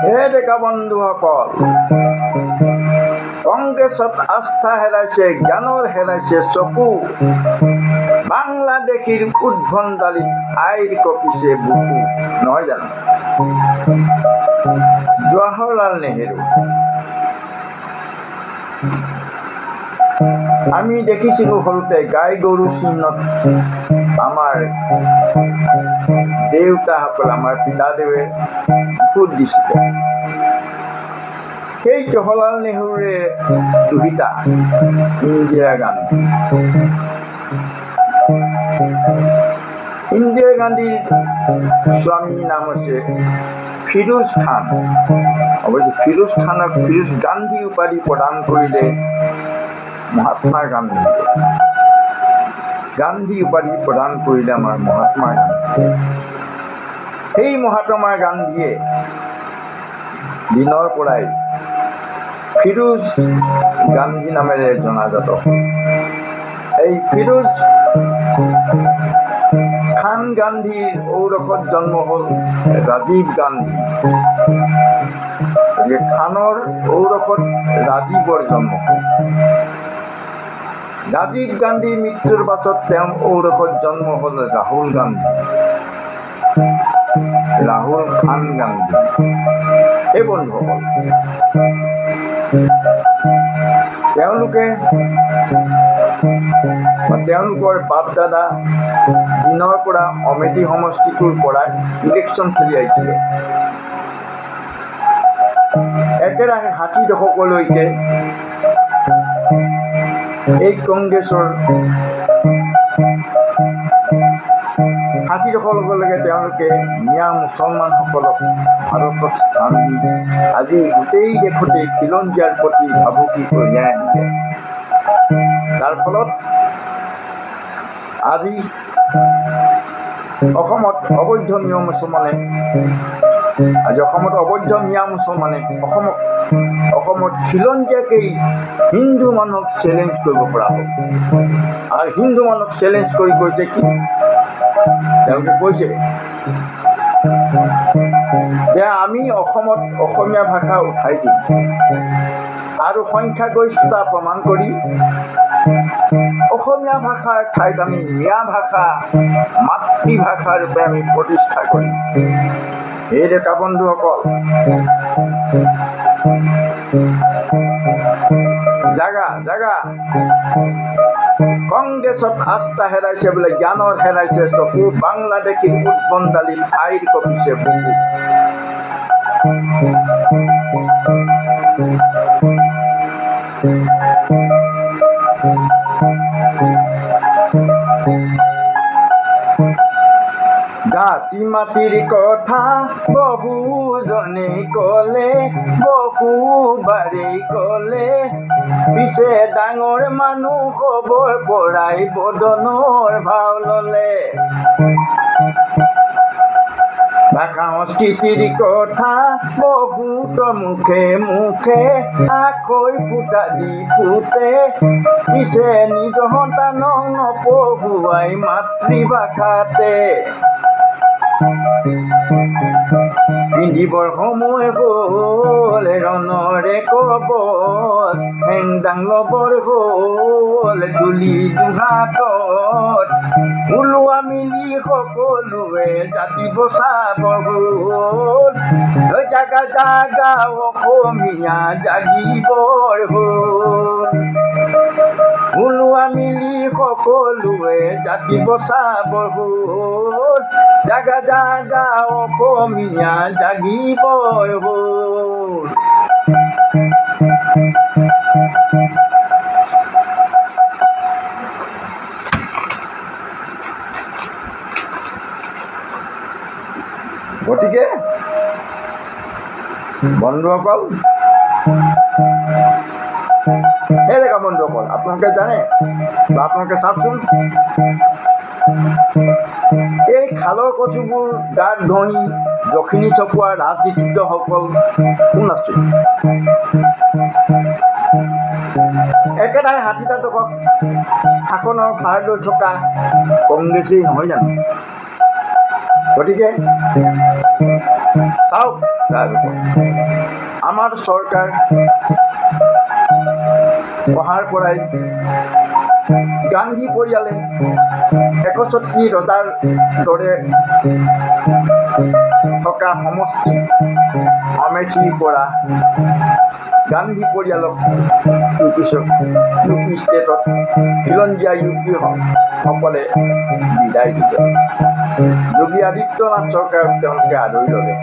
হে ডেকা বন্ধুসকল, কংগ্ৰেছত আস্থা হেৰাইছে, জ্ঞানৰ হেৰাইছে চকু, বাংলাদেশীৰ উদ্ভণ্ডালিত আইৰ কঁপিছে বুকু, নহয় জানো? জৱাহৰলাল নেহেৰু। আমি দেখিছিলোঁ সৰুতে গাই গৰু চিহ্নত আমাৰ দেউতাসকল, আমাৰ পিতাদেৱে ভোট দিছিলে। সেই জৱাহৰলাল নেহেৰুৰে দুহিতা ইন্দিৰা গান্ধী। ইন্দিৰা গান্ধীৰ স্বামীৰ নাম হৈছে ফিৰোজ খান। অৱশ্যে ফিৰোজ খানক ফিৰোজ গান্ধী উপাধি প্ৰদান কৰিলে মহাত্মা গান্ধীয়ে। গান্ধী উপাধি প্ৰদান কৰিলে আমাৰ মহাত্মা গান্ধী। সেই মহাত্মা গান্ধীয়ে দিনৰ পৰাই ফিৰোজ গান্ধী নামেৰে জনাজাত। এই ফিৰোজ খান গান্ধীৰ ঔৰসত জন্ম হ'ল ৰাজীৱ গান্ধী। খানৰ ঔৰসত ৰাজীৱৰ জন্ম হ'ল। ৰাজীৱ গান্ধীৰ মৃত্যুৰ পাছত তেওঁৰ ঔৰসত জন্ম হ'ল ৰাহুল গান্ধী, ৰাহুল খান গান্ধী। এই বন্ধুসকল, তেওঁলোকৰ বাপ দাদা দিনৰ পৰা অমেঠি সমষ্টিটোৰ পৰা ইলেকশ্যন খেলি আহিছিলে। একেৰাহে ৬০ দশকলৈকে এই কংগ্ৰেছৰ ৬০ দশকলৈকে তেওঁলোকে মিয়া মুছলমানসকলক ভাৰতত স্থান দি আজি গোটেই দেশতে খিলঞ্জীয়াৰ প্ৰতি ভাবুকি কঢ়িয়াই আনিলে। তাৰ ফলত আজি অসমত অবৈধ মিয়া মুছলমানে অসমত খিলঞ্জীয়াকেই হিন্দু মানুহক চেলেঞ্জ কৰিব পৰা হ'ল। আৰু হিন্দু মানুহক চেলেঞ্জ কৰি কৈছে কি? তেওঁলোকে কৈছে যে আমি অসমত অসমীয়া ভাষা উঠাই দিম আৰু সংখ্যাগৰিষ্ঠতা প্ৰমাণ কৰি অসমীয়া ভাষাৰ ঠাইত আমি মিয়া ভাষা মাতৃভাষা ৰূপে আমি প্ৰতিষ্ঠা কৰিম। এই ডেকা বন্ধুসকল, জাগা কংগ্ৰেছত আস্থা হেৰাইছে বোলে, জ্ঞানৰ হেৰাইছে চকু, বাংলাদেশীৰ উদ্ভণ্ডালিত আইৰ কঁপিছে বুকু। জাতি মাটিৰ কথা বহুজনে ক'লে, বহুবাৰেই ক'লে, পিছে ডাঙৰ মানুহ খবৰ পৰাই বদনৰ ভাও ল'লে। ভাষা সংস্কৃতিৰ কথা বহুত মুখে মুখে আখৈ ফুটা দি ফুটে, পিছে নিজ সন্তানক নপঢ়ুৱাই মাতৃভাষাতে। পিন্ধিবৰ সময় হ'ল ৰণৰে কবচ, হেংদাং লবৰ হ'ল তুলি দুহাতত, ওলোৱা মিলি সকলোৱে জাতি বচাবৰ হ'ল, জাগা জাগা অসমীয়া জাগিবৰ হ'ল। ওলোৱা মিলি সকলোৱে জাতি বচাবৰ হ'ল, জাগা জাগা অসমীয়া জাগিবৰ হ'ল। গতিকে বন্ধুসকল, সেই ডেকা বন্ধুসকল, আপোনালোকে জানে বা আপোনালোকে চাওকচোন, এই খালৰ কচুবোৰ গাত ঘঁহি দক্ষিণী চপোৱা ৰাজনীতিজ্ঞসকল কোন আছিল? একেটাই ৬০টা দশক শাসনৰ ভাৰ লৈ থকা কংগ্ৰেছেই নহয় জানো? গতিকে চাওক আমাৰ চৰকাৰ অহাৰ পৰাই গান্ধী পৰিয়ালে ৬১ ৰজাৰ দৰে থকা সমষ্টি আমেথিৰ পৰা গান্ধী পৰিয়ালক ইউ পি ষ্টেটত খিলঞ্জীয়া সকলে বিদায় দিলে। যোগী আদিত্যনাথ চৰকাৰক তেওঁলোকে আদৰি ল'লে।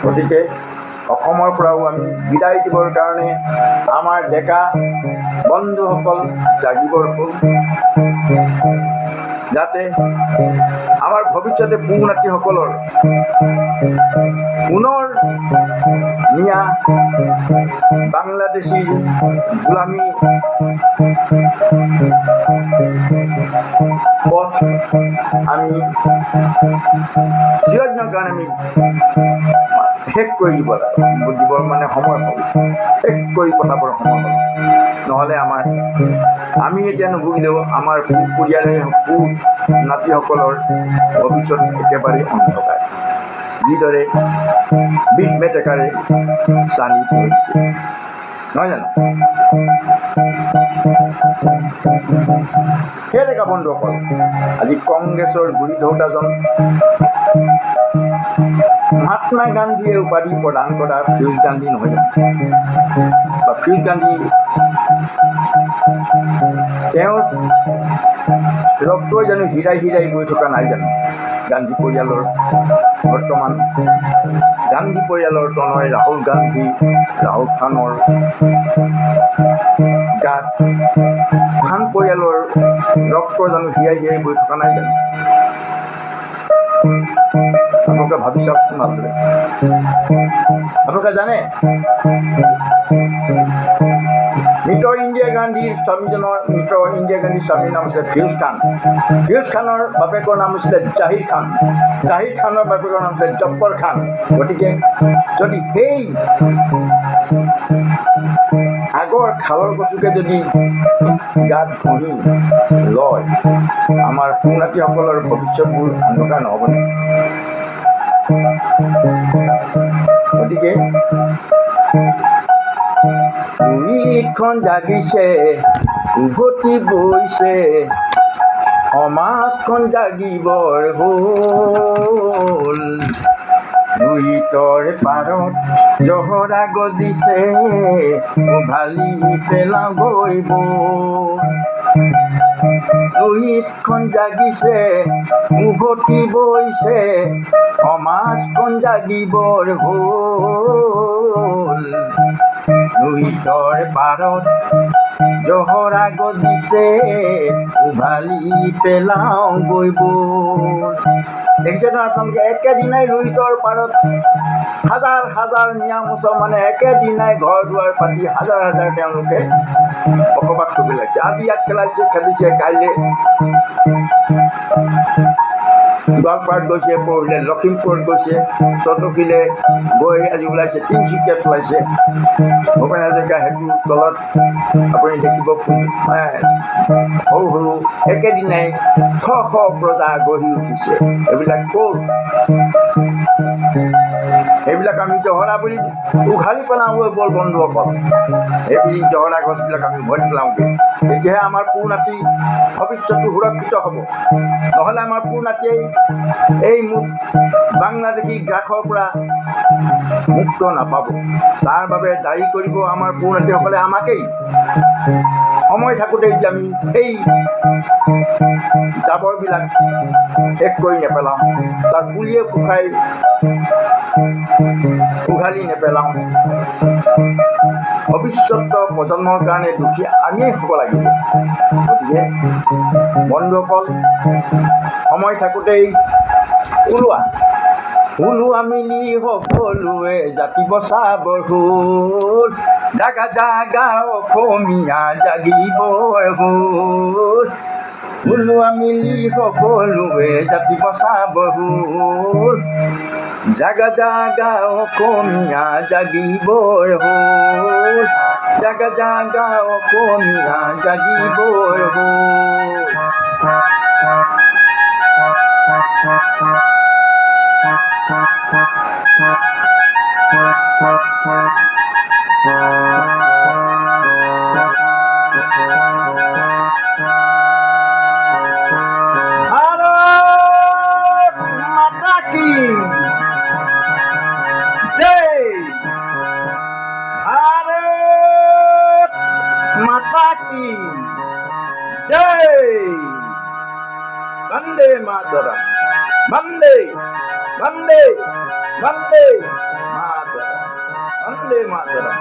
গতিকে অসমৰ পৰাও আমি বিদায় দিবৰ কাৰণে আমাৰ ডেকা বন্ধুসকল জাগিবৰ হ'ল, যাতে আমাৰ ভৱিষ্যতে পুনাতিসকলৰ পুনৰ মিয়া বাংলাদেশী গোলামী পথ আমি চিৰদিনৰ কাৰণে আমি শেষ কৰি দিবৰ মানে সময় হ'ল, শেষ কৰি পঠাবৰ সময় হ'ল। নহ'লে আমি এতিয়া নুভুগিলেও আমাৰ পৰিয়ালে নাতিসকলৰ ভৱিষ্যত একেবাৰে অন্ধকাৰ, যিদৰে বিট মেটেকাৰে চানি পৰিছে, নহয় জানো? সেই ডেকা বন্ধুসকল, আজি কংগ্ৰেছৰ গুৰি ধৰোঁতাজন মহাত্মা গান্ধীয়ে উপাধি প্ৰদান কৰা ফিৰোজ গান্ধী নহয় জানো? বা ফিৰোজ গান্ধী তেওঁৰ ৰক্তই জানো হীৰাই হীৰাই গৈ থকা নাই জানো? গান্ধী পৰিয়ালৰ বৰ্তমান গান্ধী পৰিয়ালৰ তনয় ৰাহুল খানৰ গাত খান পৰিয়ালৰ ৰক্ত জানো হীৰাই হীৰাই গৈ থকা নাই জানো? আপোনালোকে ভাবি চাওকচোন ভালদৰে। আপোনালোকে জানে মৃত ইন্দিৰা গান্ধীৰ স্বামীৰ নাম আছিলে ফিৰোজ খান। ফিৰোজ খানৰ বাপেকৰ নাম আছিলে জাহিৰ খানৰ বাপেকৰ নাম আছিলে জব্বৰ খান। গতিকে যদি সেই আগৰ খালৰ কচুকে যদি গাত ঘঁহি লয়, আমাৰ পুনাতিসকলৰ ভৱিষ্যতবোৰ অন্ধকাৰ নহ'বনে? গতিকে উৰিখন জাগিছে, উভতি বৈছে, সমাজখন জাগিবৰ হ'ল। লুইতৰ পাৰত জহৰা গজিছে, উভালি পেলাওঁ গৈ বৈ। লুইতখন জাগিছে, উভতি বৈছে, সমাজখন জাগিবৰ হ'ল। লুইতৰ পাৰত জহৰা গজিছে, উভালি পেলাওঁ গৈ বৈ। দেখিছে নহয় আপোনালোকে, একেদিনাই লুইতৰ পাৰত হাজাৰ হাজাৰ মিয়া মুছলমানে একেদিনাই ঘৰ দুৱাৰ পাতি হাজাৰ হাজাৰ তেওঁলোকে বসবাস কৰিব লাগিছে। আজি ইয়াত খেলিছে, কাইলৈ গোৱালপাৰাত গৈছে, পৰহিলে লখিমপুৰত গৈছে, চতকিলে গৈ আজি ওলাইছে, তিনিচুকীয়াত ওলাইছে। ভূপেন হাজৰিকা সেতুৰ তলত আপুনি দেখিব সৰু সৰু একেদিনাই শ শ প্ৰজা গঢ়ি উঠিছে। এইবিলাক ক'ত? সেইবিলাক আমি জহৰা বুলি উঘালি পেলাওঁ বল বন্ধুসকল। এই জহৰা গছবিলাক আমি উঘালি পেলাওঁগৈ, তেতিয়াহে আমাৰ পুনাতি ভৱিষ্যতটো সুৰক্ষিত হ'ব। নহ'লে আমাৰ পুনাতিয়ে এই বাংলাদেশী গ্ৰাসৰ পৰা মুক্ত নাপাব। তাৰ বাবে দায়ী কৰিব আমাৰ পুনাতিসকলে আমাকেই। সময় থাকোঁতেই যে আমি সেই জাবৰবিলাক শেষ কৰি নেপেলাওঁ, তাৰ পুলিয়ে শুকাই উঘালি নেপেলাওঁ, ভৱিষ্যত প্ৰজন্মৰ কাৰণে দুখী আমিয়েই হ'ব লাগিব। গতিকে বন্ধুসকল, সময় থাকোঁতেই ওলোৱা মিলি সকলোৱে জাতি বচাবৰ হ'ল। জাগা জাগা অসমীয়া জাগিবৰ হ'ল। ওলোৱা মিলি সকলোৱে জাতি বচাবৰ হ'ল। জাগা জাগা অসমীয়া জাগিবৰ হ'ল। জাগা জাগা অসমীয়া জাগিবৰ হ'ল। কি জয়। বন্দে মাতৰম, বন্দে বন্দে বন্দে মাতৰম, বন্দে মাতৰম।